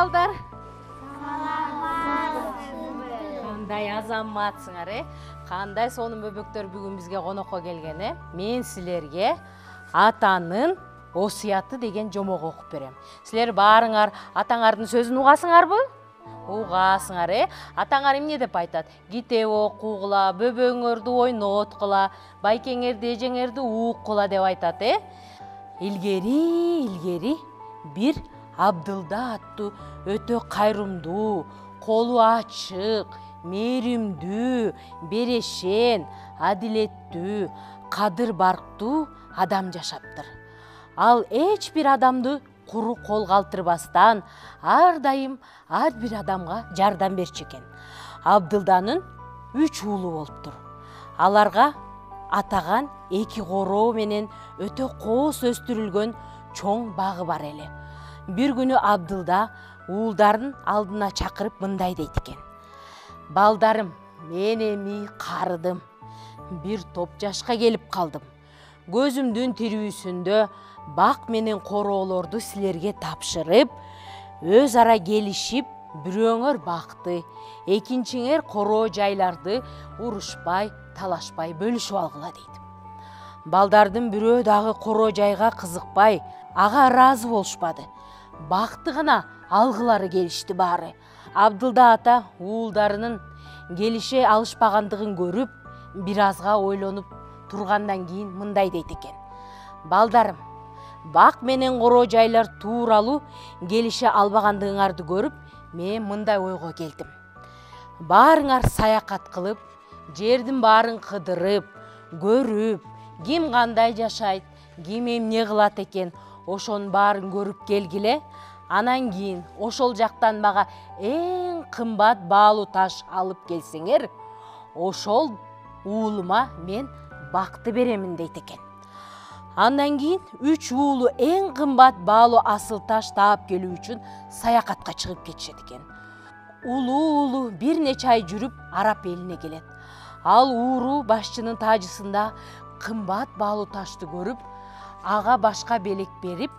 балдар? Кандай азаматсыңар, Кандай сонун бөбөктөр бүгүн бизге конокко келген, Мен силерге атанын осуяты деген жомок окуп берем. Силер баарыңар атаңардын сөзүн угасыңарбы? Угасыңар, Атаңар эмне деп айтат? Китеп окугула, бөбөңөрдү ойноткула, байкеңерди, эжеңерди уккула деп айтат, Илгери бир Абдылда аттуу өтө кайрымдуу, колу ачык, мээримдүү, берешен, адилеттүү, кадыр барктуу адам жашаптыр. Ал эч бир адамды куру кол калтырбастан, ар дайым ар бир адамга жардам берчү экен. Абдылданын 3 уулу болуптур. Аларга атаган 2 короо менен өтө коос өстүрүлгөн чоң багы бар эле. Бир күнү Абдылда уулдарын алдына чакырып мындай дейт экен: Балдарым, мен эми карыдым. Бир топ жашка келип калдым. Көзүмдүн тирүүсүндө бак менен короолорду силерге тапшырып, өз ара келишип, бирөөңөр бакты, экинчиңер короо жайларды урушпай, талашпай бөлүшүп алгыла дейт. Балдардын бирөө дагы короо жайга кызыкпай, ага ыраазы болушпады. Бакты гана алгылары келишти баары. Абдылда ата уулдарынын келише алышпагандыгын көрүп, бир азга ойлонуп тургандан кийин мындай дейт экен: Балдарым, бак менен короо жайлар тууралуу келише албагандыгыңарды көрүп, мен мындай ойго келдим. Баарыңар саякат кылып, жердин баарын кыдырып, көрүп, ким кандай жашайт, ким эмне кылат экен, ошонун баарын көрүп келгиле. Анан кийин ошол жактан мага эң кымбат баалуу таш алып келсеңер, ошол уулума мен бакты беремин дейт экен. Андан кийин 3 уулу эң кымбат баалуу асыл таш таап келүү үчүн саякатка чыгып кетишет экен. Улуу бир нече ай жүрүп Арап элине келет. Ал ууру башчынын таажысында кымбат баалуу ташты көрүп, ага башка белек берип,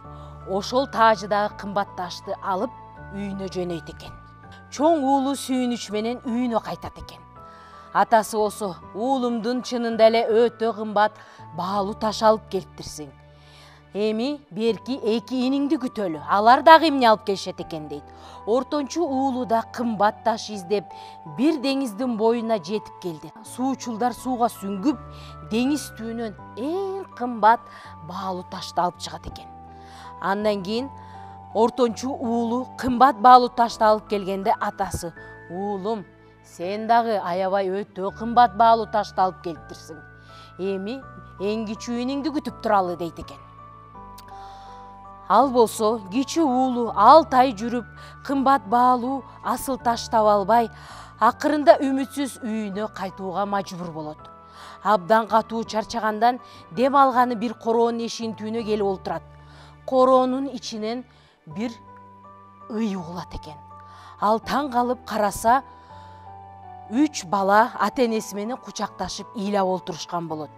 ошол таажыдагы кымбат ташты алып үйүнө жөнөйт экен. Чоң уулу сүйүнүч менен үйүнө кайтат экен. Атасы болсо: Уулумдун чынында эле өтө кымбат баалуу таш алып келиптирсиң. Эми берки 2 иниңди күтөлү. Алар дагы эмне алып келишет экен дейт. Ортончу уулу да кымбат таш издеп бир деңиздин боюна жетип келди. Суучулдар сууга сүңгүп, деңиз түбүнөн эң кымбат баалуу ташты алып чыгат экен. Андан кийин ортончу уулу кымбат баалуу ташты алып келгенде атасы: Уулум, сен дагы аябай өтө кымбат баалуу ташты алып келиптирсиң. Эми эң кичүү иниңди күтүп туралы дейт экен. Ал болсо кичүү уулу 6 ай жүрүп, кымбат баалуу асыл таш таба албай, акырында үмүтсүз үйүнө кайтууга мажбур болот. Абдан катуу чарчагандан дем алганы бир короонун эшигинин түбүнө келип олтурат. Короонун ичинен бир ый угулат экен. Ал таң калып караса, 3 бала ата-энеси менен кучакташып ыйлап олтурушкан болот.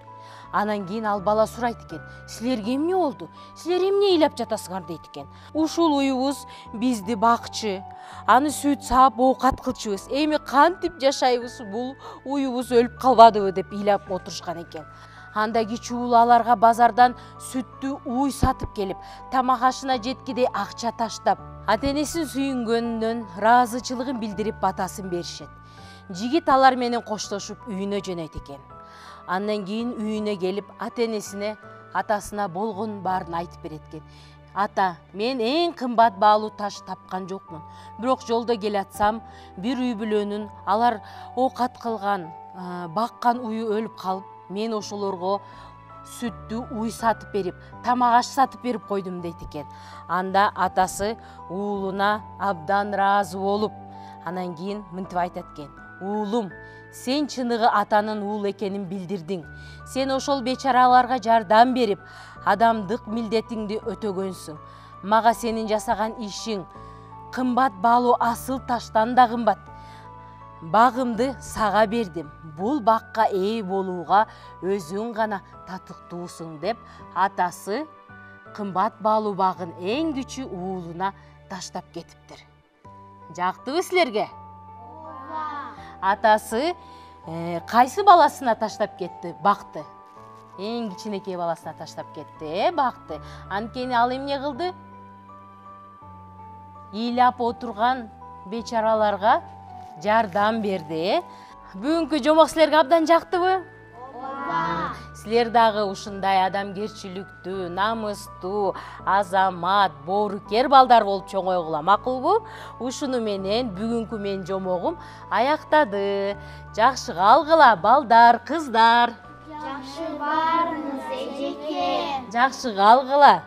Анан кийин ал бала сурайт экен: Силерге эмне болду? Силер эмне ыйлап жатасыңар дейт экен. Ушул уюбуз бизди бакчы, аны сүт саап оокат кылчубуз. Эми кантип жашайбыз? Бул уюбуз өлүп калбадыбы деп ыйлап отурушкан экен. Анда кичүү уулу аларга базардан сүттү уй сатып келип, тамак ашына жеткидей акча таштап, ата-энесин сүйүнгөнүнөн ыраазычылыгын билдирип батасын беришет. Жигит алар менен коштошуп үйүнө жөнөйт экен. Андан кийин үйүнө келип, ата-энесине, атасына болгонун баарын айтып берет экен. Ата, мен эң кымбат баалуу таш тапкан жокмун. Бирок жолдо келатсам, бир үй бүлөнүн алар оокат кылган, баккан ую өлүп калып, мен ошолорго сүттү уй сатып берип, тамак аш сатып берип койдум дейт экен. Анда атасы уулуна абдан ыраазы болуп, анан кийин мынтип айтат экен: Уулум, сен чыныгы атанын уулу экенин билдирдиң. Сен ошол бечараларга жардам берип, адамдык милдетиңди өтөгөнсүң. Мага сенин жасаган ишиң кымбат баалуу асыл таштан да кымбат. Багымды сага бердим. Бул бакка ээ болууга өзүң гана татыктуусуң деп атасы кымбат баалуу багын эң кичүү уулуна таштап кетиптир. Жактыбы силерге? Атасы кайсы баласына таштап кетти? Бакты. Эң кичинекей баласына таштап кетти, бакты. Анткени ал эмне кылды? Ыйлап отурган бечараларга жардам берди. Бүгүнкү жомок силерге абдан жактыбы? Силер дагы ушундай адамгерчиликтүү, намыстуу, азамат, боорукер балдар болуп чоңойгула, макулбу? Ушуну менен бүгүнкү менин жомогум аяктады. Жакшы калгыла, балдар, кыздар. Жакшы барыңыз, эжеке. Жакшы калгыла.